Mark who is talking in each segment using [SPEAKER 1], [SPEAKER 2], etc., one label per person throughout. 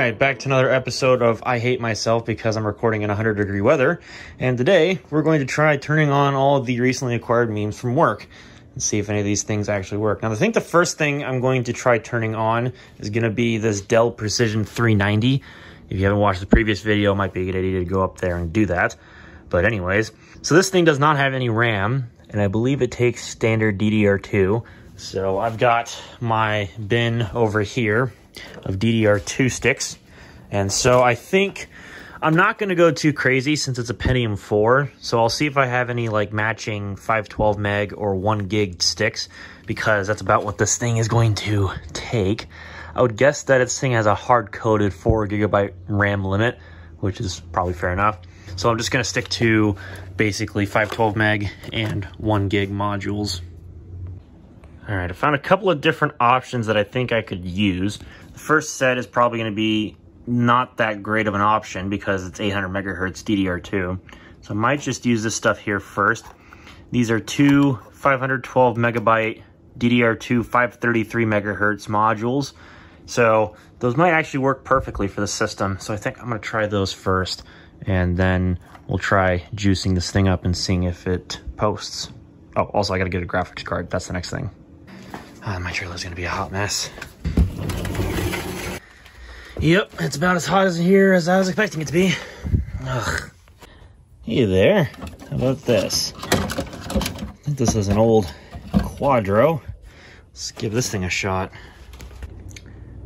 [SPEAKER 1] Alright, back to another episode of I Hate Myself because I'm recording in 100-degree weather. And today, we're going to try turning on all of the recently acquired memes from work and see if any of these things actually work. Now, I think the first thing I'm going to try turning on is going to be this Dell Precision 390. If you haven't watched the previous video, it might be a good idea to go up there and do that. But anyways, so this thing does not have any RAM, and I believe it takes standard DDR2. So I've got my bin over here of DDR2 sticks, and so I think I'm not going to go too crazy since it's a Pentium 4, so I'll see if I have any like matching 512 meg or 1 gig sticks, because that's about what this thing is going to take. I would guess that this thing has a hard-coded 4 gigabyte RAM limit, which is probably fair enough. So I'm just going to stick to basically 512 meg and 1 gig modules. All right, I found a couple of different options that I think I could use. The first set is probably going to be not that great of an option because it's 800 megahertz DDR2. So I might just use this stuff here first. These are two 512 megabyte DDR2 533 megahertz modules. So those might actually work perfectly for the system. So I think I'm going to try those first, and then we'll try juicing this thing up and seeing if it posts. Oh, also I got to get a graphics card. That's the next thing. My trailer's gonna be a hot mess. Yep, it's about as hot as here as I was expecting it to be. Ugh. Hey there, how about this? I think this is an old Quadro. Let's give this thing a shot.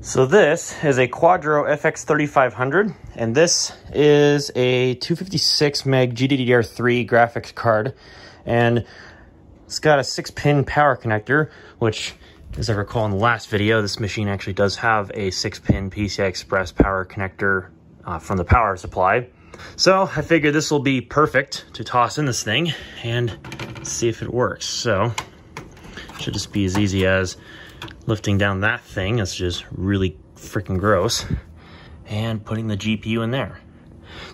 [SPEAKER 1] So this is a Quadro FX 3500, and this is a 256 meg GDDR3 graphics card, and it's got a 6-pin power connector, which, as I recall in the last video, this machine actually does have a 6-pin PCI Express power connector from the power supply. So I figured this will be perfect to toss in this thing and see if it works. So it should just be as easy as lifting down that thing, it's just really freaking gross, and putting the GPU in there.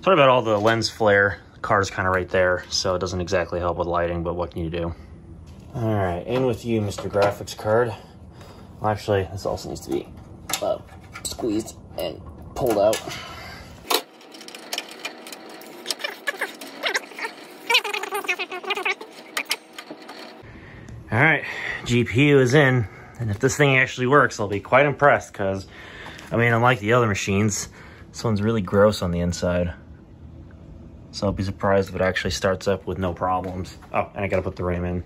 [SPEAKER 1] Sorry about all the lens flare. The car's kind of right there, so it doesn't exactly help with lighting, but what can you do? All right, in with you, Mr. Graphics Card. Well, actually, this also needs to be squeezed and pulled out. All right, GPU is in, and if this thing actually works, I'll be quite impressed, because, I mean, unlike the other machines, this one's really gross on the inside. So I'll be surprised if it actually starts up with no problems. Oh, and I gotta put the RAM in.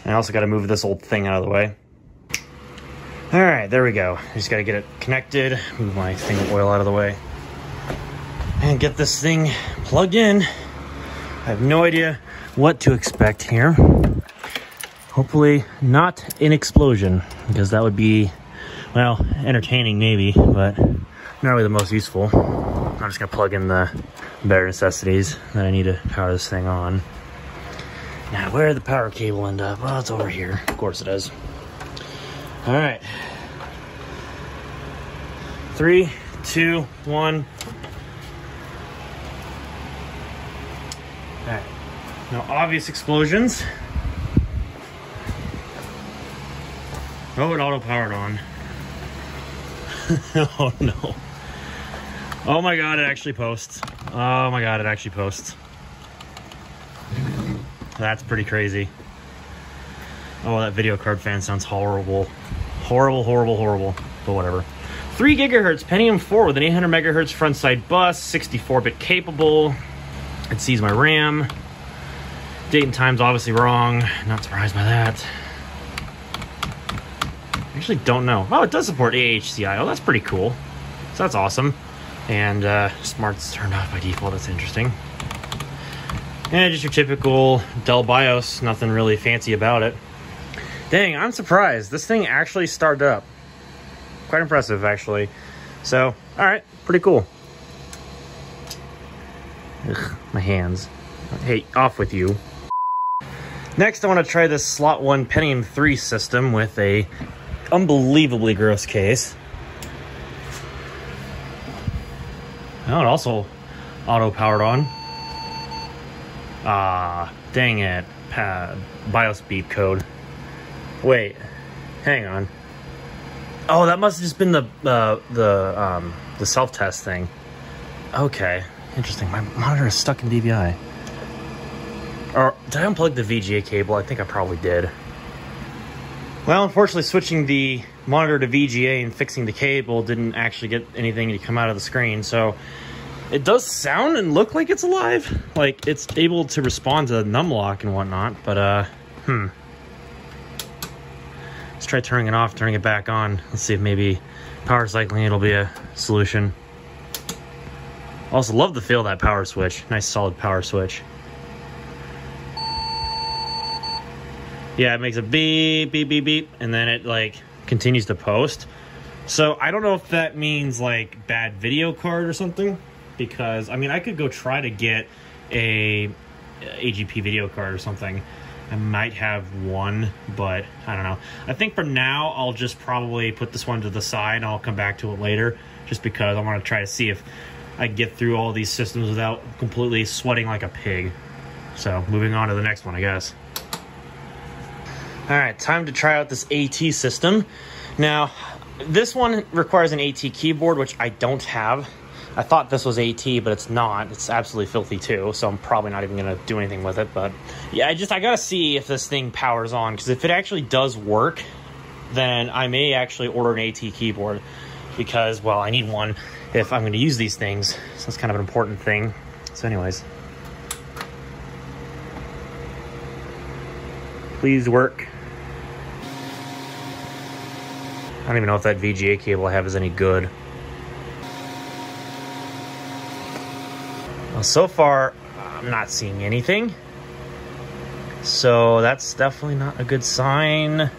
[SPEAKER 1] And I also got to move this old thing out of the way. All right, there we go. I just got to get it connected, move my thing of oil out of the way, and get this thing plugged in. I have no idea what to expect here. Hopefully not an explosion, because that would be, well, entertaining maybe, but not really the most useful. I'm just going to plug in the bare necessities that I need to power this thing on. Now, where did the power cable end up? Well, it's over here. Of course it is. All right. 3, 2, 1. All right. No obvious explosions. Oh, it auto-powered on. Oh, no. Oh, my God, it actually posts. Oh, my God, it actually posts. That's pretty crazy. Oh, that video card fan sounds horrible. Horrible, horrible, horrible. But whatever. 3 gigahertz Pentium 4 with an 800 megahertz front side bus, 64-bit capable. It sees my RAM. Date and time's obviously wrong. Not surprised by that. I actually don't know. Oh, it does support AHCI. Oh, that's pretty cool. So that's awesome. And smart's turned off by default. That's interesting. And just your typical Dell BIOS, nothing really fancy about it. Dang, I'm surprised. This thing actually started up. Quite impressive, actually. So, all right, pretty cool. Ugh, my hands. Hey, off with you. Next, I want to try this Slot 1 Pentium 3 system with a unbelievably gross case. Oh, it also auto-powered on. Ah, dang it. BIOS beep code. Wait, hang on. Oh, that must have just been the self-test thing. Okay, interesting. My monitor is stuck in DVI. Or did I unplug the VGA cable? I think I probably did. Well, unfortunately, switching the monitor to VGA and fixing the cable didn't actually get anything to come out of the screen. So it does sound and look like it's alive. Like it's able to respond to numlock and whatnot. But, let's try turning it off, turning it back on. Let's see if maybe power cycling it'll be a solution. Also love the feel of that power switch. Nice solid power switch. Yeah, it makes a beep, beep, beep, beep, and then it like continues to post. So I don't know if that means like bad video card or something, because I mean I could go try to get a AGP video card or something. I might have one, but I don't know. I think for now I'll just probably put this one to the side and I'll come back to it later, just because I want to try to see if I get through all these systems without completely sweating like a pig. So moving on to the next one, I guess. All right, time to try out this AT system. Now, this one requires an AT keyboard, which I don't have. I thought this was AT, but it's not. It's absolutely filthy too, so I'm probably not even gonna do anything with it. But yeah, I gotta see if this thing powers on, because if it actually does work, then I may actually order an AT keyboard, because, well, I need one if I'm gonna use these things. So that's kind of an important thing. So anyways. Please work. I don't even know if that VGA cable I have is any good. Well, so far, I'm not seeing anything. So that's definitely not a good sign.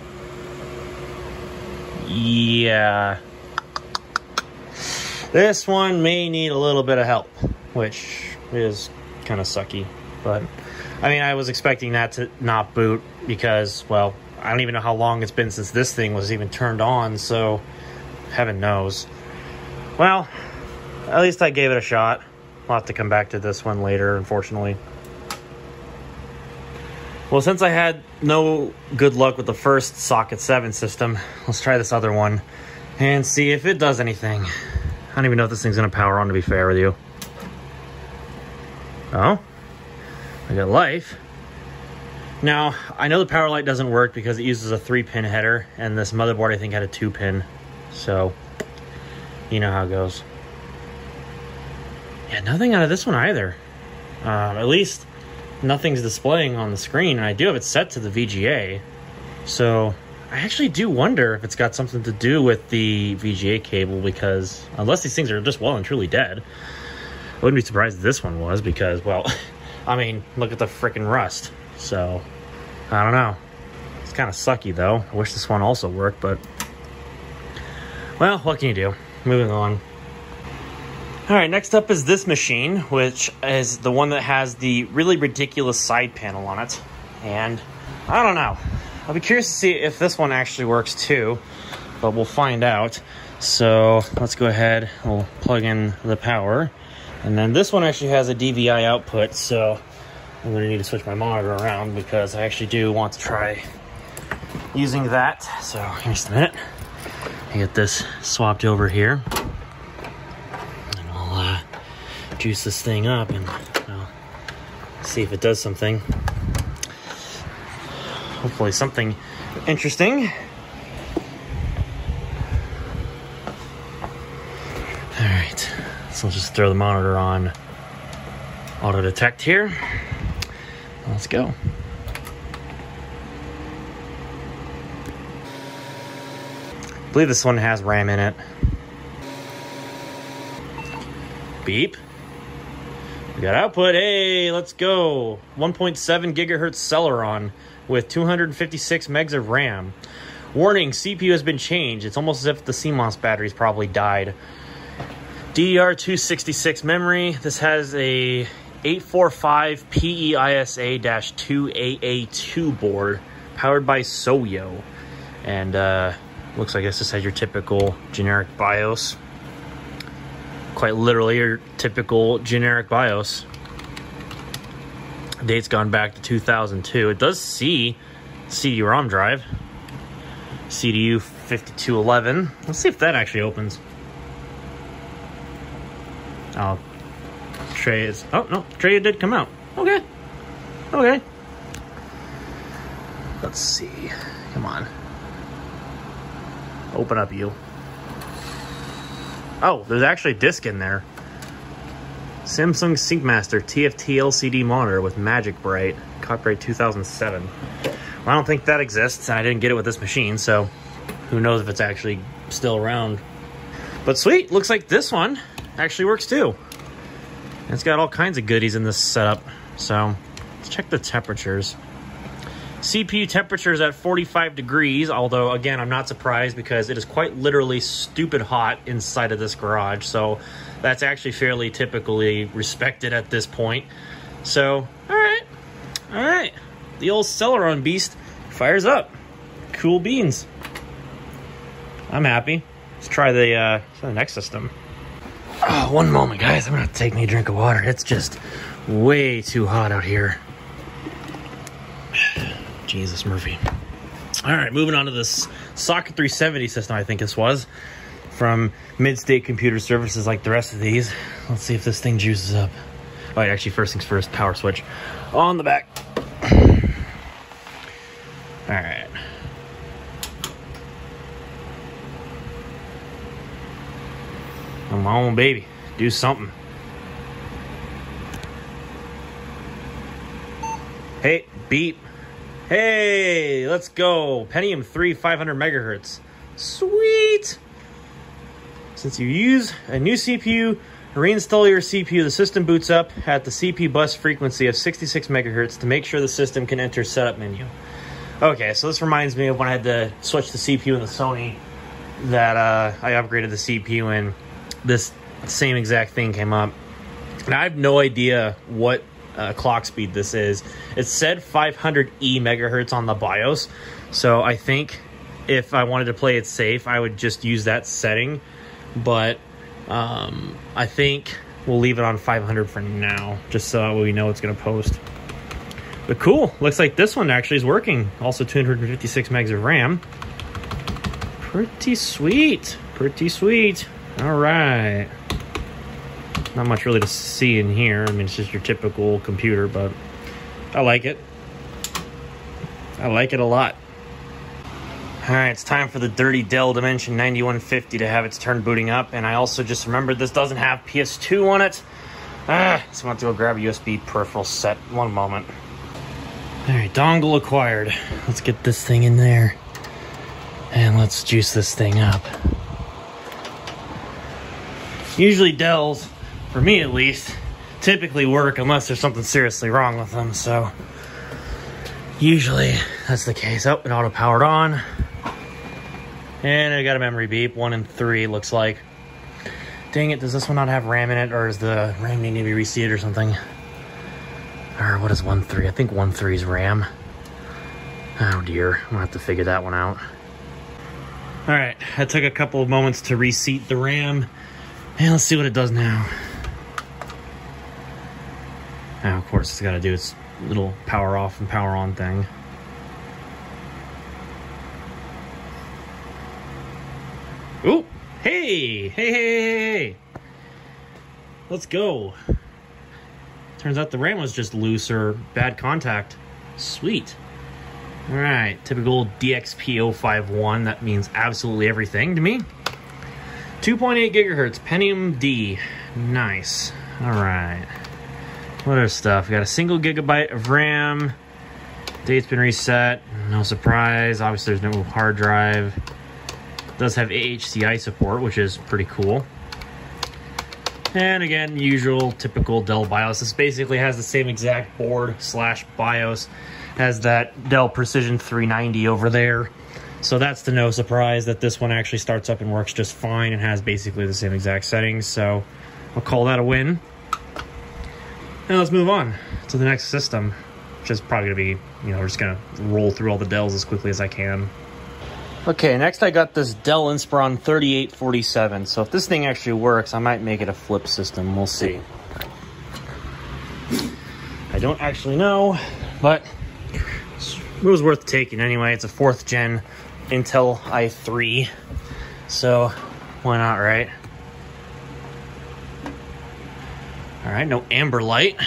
[SPEAKER 1] Yeah. This one may need a little bit of help, which is kind of sucky. But, I mean, I was expecting that to not boot because, well, I don't even know how long it's been since this thing was even turned on, so heaven knows. Well, at least I gave it a shot. I'll have to come back to this one later, unfortunately. Well, since I had no good luck with the first Socket 7 system, let's try this other one and see if it does anything. I don't even know if this thing's going to power on, to be fair with you. Oh, I got life. Now, I know the power light doesn't work because it uses a 3-pin header, and this motherboard, I think, had a 2-pin. So, you know how it goes. Yeah, nothing out of this one either. At least, nothing's displaying on the screen, and I do have it set to the VGA. So, I actually do wonder if it's got something to do with the VGA cable, because unless these things are just well and truly dead, I wouldn't be surprised if this one was, because, well, I mean, look at the frickin' rust. So, I don't know. It's kind of sucky, though. I wish this one also worked, but, well, what can you do? Moving on. All right, next up is this machine, which is the one that has the really ridiculous side panel on it. And I don't know. I'll be curious to see if this one actually works too, but we'll find out. So let's go ahead. We'll plug in the power. And then this one actually has a DVI output, so I'm going to need to switch my monitor around because I actually do want to try using that. So give me just a minute. I get this swapped over here. And I'll juice this thing up and see if it does something. Hopefully something interesting. All right, so we'll just throw the monitor on auto detect here. Let's go. I believe this one has RAM in it. Beep. We got output. Hey, let's go. 1.7 gigahertz Celeron with 256 megs of RAM. Warning, CPU has been changed. It's almost as if the CMOS batteries probably died. DDR266 memory. This has a 845 PEISA-2AA2 board powered by Soyo. And looks like this has your typical generic BIOS. Quite literally your typical generic BIOS. Date's gone back to 2002. It does see CD-ROM drive. CDU 5211. Let's see if that actually opens. Oh, tray is, oh no, tray did come out. Okay, okay. Let's see, come on. Open up, you. Oh, there's actually a disc in there. Samsung SyncMaster TFT LCD monitor with Magic Bright, copyright 2007. Well, I don't think that exists, and I didn't get it with this machine, so who knows if it's actually still around. But sweet, looks like this one actually works too. It's got all kinds of goodies in this setup. So let's check the temperatures. CPU temperature is at 45 degrees, although again, I'm not surprised because it is quite literally stupid hot inside of this garage. So that's actually fairly typically respected at this point. So, all right. The old Celeron beast fires up. Cool beans. I'm happy. Let's try the next system. Oh, one moment, guys. I'm gonna have to take me a drink of water. It's just way too hot out here. Jesus, Murphy. All right, moving on to this Socket 370 system, I think this was, from Mid-State Computer Services, like the rest of these. Let's see if this thing juices up. Oh, yeah, actually, first things first, power switch on the back. All right. Come on, baby. Do something. Hey, beep. Hey, let's go. Pentium 3, 500 megahertz. Sweet. Since you use a new CPU, reinstall your CPU, the system boots up at the CPU bus frequency of 66 megahertz to make sure the system can enter setup menu. Okay, so this reminds me of when I had to switch the CPU in the Sony that I upgraded the CPU and this same exact thing came up. And I have no idea what clock speed this is. It said 500E megahertz on the BIOS, so I think if I wanted to play it safe, I would just use that setting. But I think we'll leave it on 500 for now, just so we know it's going to post. But cool, looks like this one actually is working. Also 256 megs of RAM. Pretty sweet, pretty sweet. All right. Not much really to see in here. I mean, it's just your typical computer, but I like it. I like it a lot. All right, it's time for the dirty Dell Dimension 9150 to have its turn booting up. And I also just remembered this doesn't have PS2 on it. So I'm going to have to go grab a USB peripheral set. One moment. All right, dongle acquired. Let's get this thing in there. And let's juice this thing up. Usually Dells, for me at least, typically work unless there's something seriously wrong with them, so usually that's the case. Oh, it auto powered on. And I got a memory beep, 1 and 3 looks like. Dang it, does this one not have RAM in it, or does the RAM need to be reseated or something? Or what is 1.3? I think 1.3 is RAM. Oh dear, I'm gonna have to figure that one out. All right, I took a couple of moments to reseat the RAM. And let's see what it does now. Now, of course, it's got to do its little power off and power on thing. Ooh, hey. Let's go. Turns out the RAM was just loose or bad contact. Sweet. All right, typical DXP051. That means absolutely everything to me. 2.8 gigahertz, Pentium D. Nice. All right. What other stuff? We got a single gigabyte of RAM. Date's been reset. No surprise. Obviously, there's no hard drive. It does have AHCI support, which is pretty cool. And again, usual, typical Dell BIOS. This basically has the same exact board / BIOS as that Dell Precision 390 over there. So that's the no surprise that this one actually starts up and works just fine and has basically the same exact settings. So I'll call that a win. Now let's move on to the next system, which is probably going to be, we're just going to roll through all the Dells as quickly as I can. Okay, next I got this Dell Inspiron 3847. So if this thing actually works, I might make it a flip system. We'll see. I don't actually know, but it was worth taking anyway. It's a 4th gen Intel i3, so why not, right? All right, no amber light.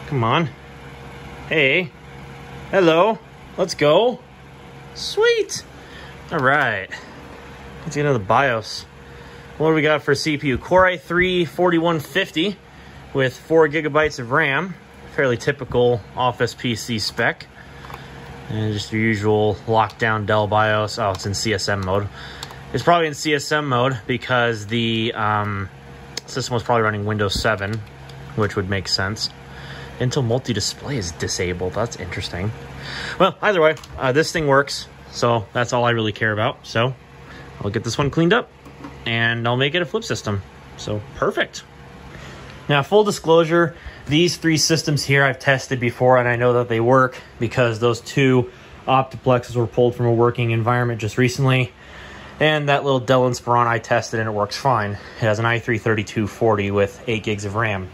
[SPEAKER 1] Come on. Hey, hello, let's go. Sweet. All right, let's get into the BIOS. What do we got for CPU? Core i3 4150 with 4 gigabytes of RAM. Fairly typical office PC spec. And just your usual lockdown Dell BIOS. Oh, it's in CSM mode. It's probably in CSM mode because the system was probably running Windows 7, which would make sense. Intel multi-display is disabled. That's interesting. Well, either way, this thing works. So that's all I really care about. So I'll get this one cleaned up and I'll make it a flip system. So perfect. Now, full disclosure, these 3 systems here I've tested before and I know that they work because those 2 Optiplexes were pulled from a working environment just recently. And that little Dell Inspiron I tested and it works fine. It has an i3 3240 with 8 gigs of RAM.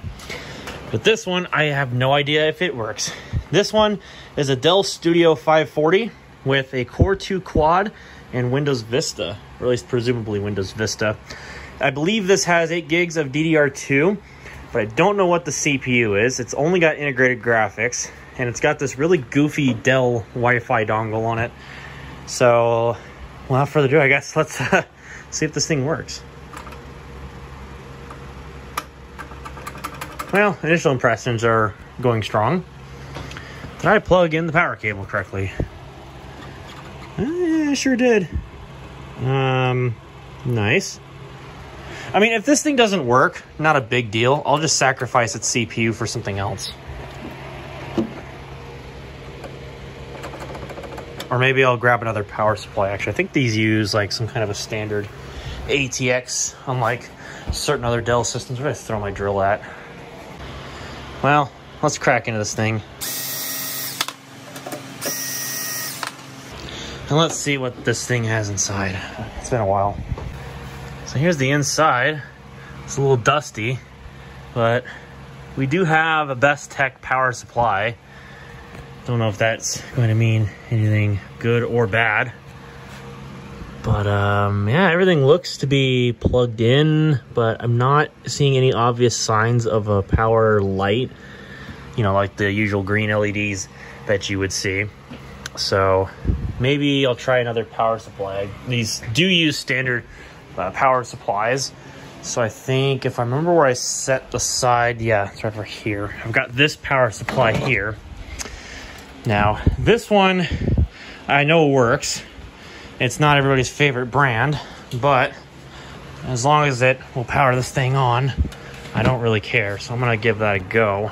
[SPEAKER 1] But this one, I have no idea if it works. This one is a Dell Studio 540 with a Core 2 Quad and Windows Vista, or at least presumably Windows Vista. I believe this has 8 gigs of DDR2, but I don't know what the CPU is. It's only got integrated graphics, and it's got this really goofy Dell Wi-Fi dongle on it. So, without further ado, I guess let's see if this thing works. Well, initial impressions are going strong. Did I plug in the power cable correctly? I sure did. Nice. I mean, if this thing doesn't work, not a big deal. I'll just sacrifice its CPU for something else. Or maybe I'll grab another power supply. Actually, I think these use like some kind of a standard ATX, unlike certain other Dell systems. Where did I throw my drill at? Well, let's crack into this thing. And let's see what this thing has inside. It's been a while. So here's the inside. It's a little dusty, but we do have a Best Tech power supply. Don't know if that's going to mean anything good or bad. But yeah, everything looks to be plugged in, but I'm not seeing any obvious signs of a power light, you know, like the usual green LEDs that you would see. So maybe I'll try another power supply. These do use standard power supplies. So I think if I remember where I set the side, yeah, it's right over here. I've got this power supply here. Now, this one I know works. It's not everybody's favorite brand, but as long as it will power this thing on, I don't really care. So I'm gonna give that a go.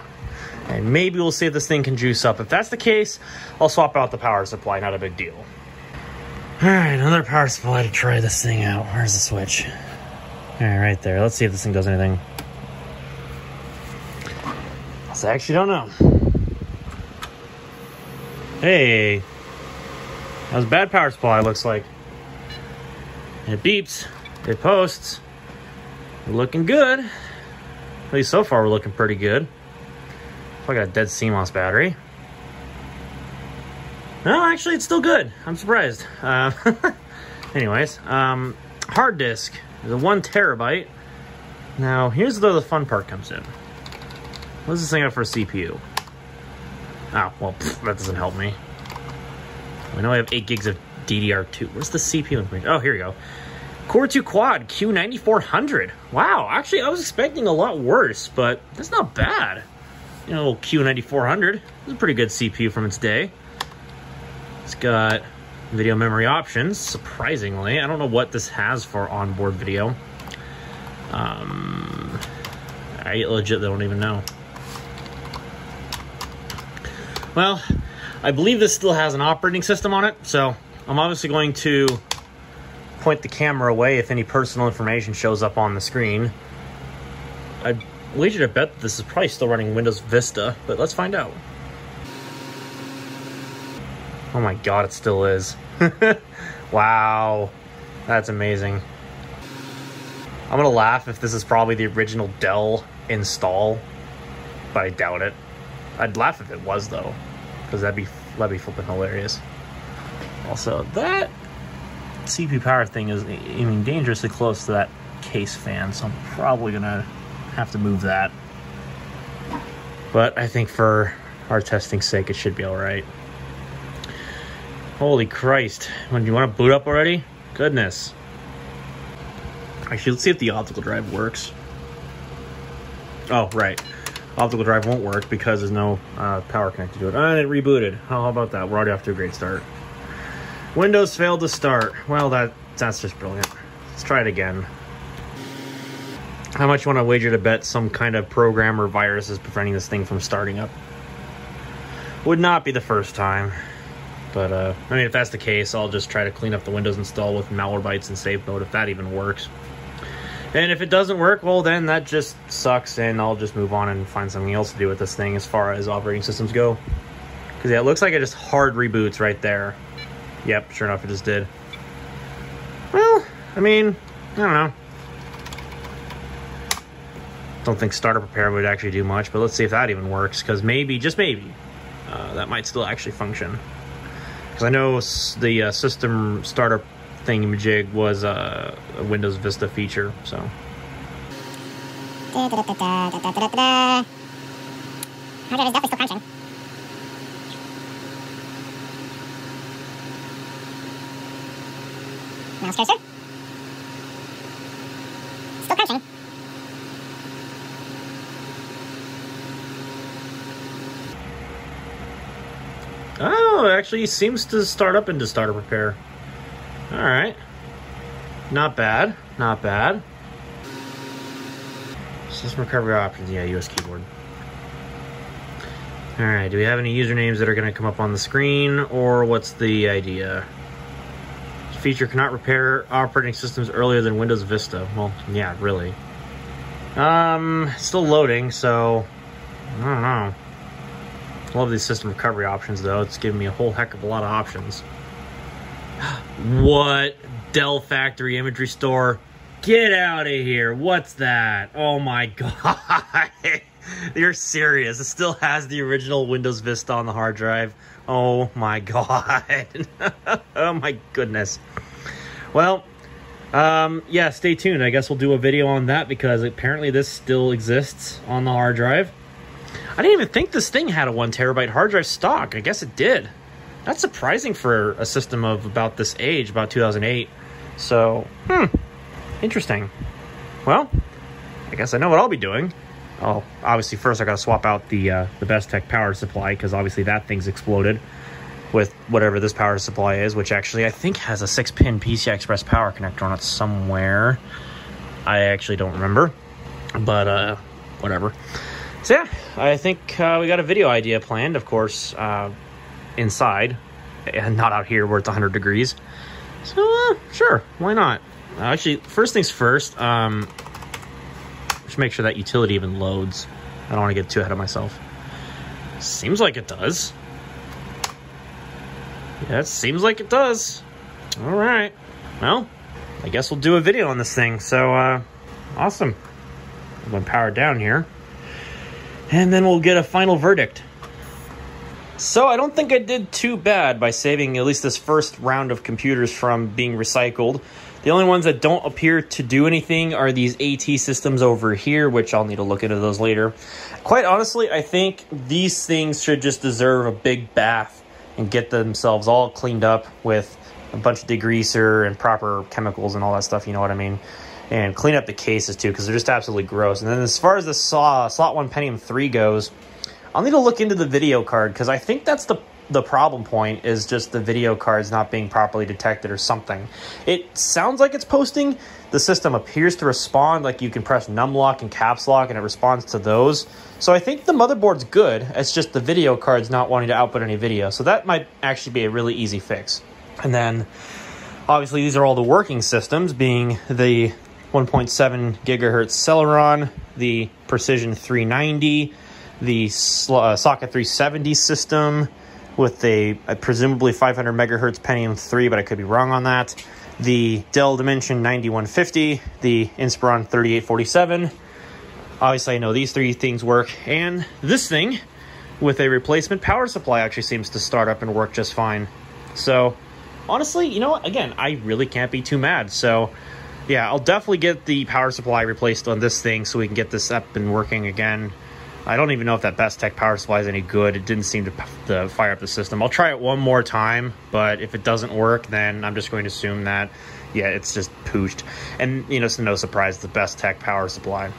[SPEAKER 1] And maybe we'll see if this thing can juice up. If that's the case, I'll swap out the power supply, not a big deal. All right, another power supply to try this thing out. Where's the switch? All right, right there. Let's see if this thing does anything. I actually don't know. Hey, that was a bad power supply, looks like. It beeps, it posts. We're looking good. At least so far, we're looking pretty good. I got a dead CMOS battery. No, actually, it's still good. I'm surprised. Anyways, hard disk is a 1 terabyte. Now, here's where the fun part comes in. What does this thing have for a CPU? Oh, well, that doesn't help me. I know I have 8 gigs of DDR2. Where's the CPU information? Oh, here we go. Core 2 Quad Q9400. Wow, actually, I was expecting a lot worse, but that's not bad. You know, Q9400 is a pretty good CPU from its day. It's got video memory options, surprisingly. I don't know what this has for onboard video. I legit don't even know. Well, I believe this still has an operating system on it, so I'm obviously going to point the camera away if any personal information shows up on the screen. I'd wager to bet that this is probably still running Windows Vista, but let's find out. Oh my god, it still is. Wow, that's amazing. I'm gonna laugh if this is probably the original Dell install, but I doubt it. I'd laugh if it was though, because that'd be That'd be flipping hilarious. Also, that CPU power thing is, I mean, dangerously close to that case fan, so I'm probably gonna have to move that. But I think for our testing's sake, it should be all right. Holy Christ. Do you want to boot up already? Goodness. Actually, let's see if the optical drive works. Oh, right. Optical drive won't work because there's no power connected to it. And it rebooted. How about that? We're already off to a great start. Windows failed to start. Well, that's just brilliant. Let's try it again. How much you want to wager to bet some kind of program or virus is preventing this thing from starting up? Would not be the first time. But, I mean, if that's the case, I'll just try to clean up the Windows install with Malwarebytes and save mode if that even works. And if it doesn't work, well, then that just sucks, and I'll just move on and find something else to do with this thing as far as operating systems go. Because, yeah, it looks like it just hard reboots right there. Yep, sure enough, it just did. Well, I mean, I don't know. Don't think startup repair would actually do much, but let's see if that even works, because maybe, just maybe, that might still actually function. Because I know the system startup thingamajig was a Windows Vista feature, so.
[SPEAKER 2] Hard drive is definitely still crunching. Mouse cursor. Still crunching.
[SPEAKER 1] Oh, it actually seems to start up into startup repair. All right. Not bad. Not bad. System recovery options. Yeah, US keyboard. All right. Do we have any usernames that are going to come up on the screen, or what's the idea? This feature cannot repair operating systems earlier than Windows Vista. Well, yeah, really. Still loading, so I don't know. Love these system recovery options, though. It's giving me a whole heck of a lot of options. What? Dell Factory Imagery Store? Get out of here. What's that? Oh my god. You're serious. It still has the original Windows Vista on the hard drive. Oh my god. Oh my goodness. Well, yeah, stay tuned. I guess we'll do a video on that because apparently this still exists on the hard drive. I didn't even think this thing had a 1 terabyte hard drive stock. I guess it did. That's surprising for a system of about this age, about 2008. So, interesting. Well, I guess I know what I'll be doing. Oh, obviously first I gotta swap out the Best Tech power supply, because obviously that thing's exploded with whatever this power supply is, which actually I think has a 6-pin PCI Express power connector on it somewhere. I actually don't remember, but whatever. So yeah, I think we got a video idea planned, of course, inside, and not out here where it's 100 degrees. So, sure, why not? Actually, first things first, just make sure that utility even loads. I don't want to get too ahead of myself. Seems like it does. Yeah, it seems like it does. All right. Well, I guess we'll do a video on this thing. So, awesome. I'm going to power it down here. And then we'll get a final verdict. So I don't think I did too bad by saving at least this first round of computers from being recycled. The only ones that don't appear to do anything are these AT systems over here, which I'll need to look into those later. Quite honestly, I think these things should just deserve a big bath and get themselves all cleaned up with a bunch of degreaser and proper chemicals and all that stuff, you know what I mean? And clean up the cases too, because they're just absolutely gross. And then as far as the Slot 1 Pentium 3 goes, I'll need to look into the video card, because I think that's the problem point, is just the video cards not being properly detected or something. It sounds like it's posting. The system appears to respond, like you can press numlock and caps lock and it responds to those. So I think the motherboard's good. It's just the video card's not wanting to output any video. So that might actually be a really easy fix. And then obviously these are all the working systems, being the 1.7 gigahertz Celeron, the Precision 390, the Socket 370 system with a presumably 500 megahertz Pentium 3, but I could be wrong on that. The Dell Dimension 9150, the Inspiron 3847. Obviously, I know these three things work. And this thing, with a replacement power supply actually seems to start up and work just fine. So honestly, you know what? Again, I really can't be too mad. So yeah, I'll definitely get the power supply replaced on this thing so we can get this up and working again. I don't even know if that Best Tech power supply is any good. It didn't seem to fire up the system. I'll try it one more time, but if it doesn't work, then I'm just going to assume that, yeah, it's just pooched. And, you know, it's no surprise, the Best Tech power supply.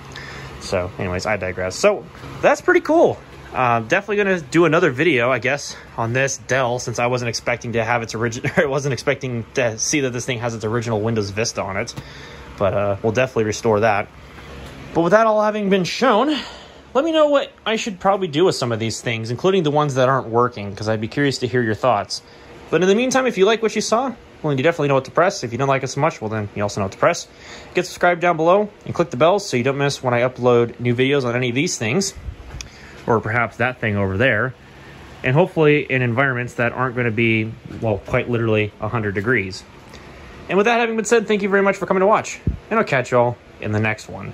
[SPEAKER 1] So anyways, I digress. So that's pretty cool. Definitely going to do another video, I guess, on this Dell, since I wasn't expecting to have its original, I wasn't expecting to see that this thing has its original Windows Vista on it. But we'll definitely restore that. But with that all having been shown, let me know what I should probably do with some of these things, including the ones that aren't working, because I'd be curious to hear your thoughts. But in the meantime, if you like what you saw, well, you definitely know what to press. If you don't like it so much, well, then you also know what to press. Get subscribed down below and click the bells so you don't miss when I upload new videos on any of these things, or perhaps that thing over there, and hopefully in environments that aren't going to be, well, quite literally 100 degrees. And with that having been said, thank you very much for coming to watch, and I'll catch y'all in the next one.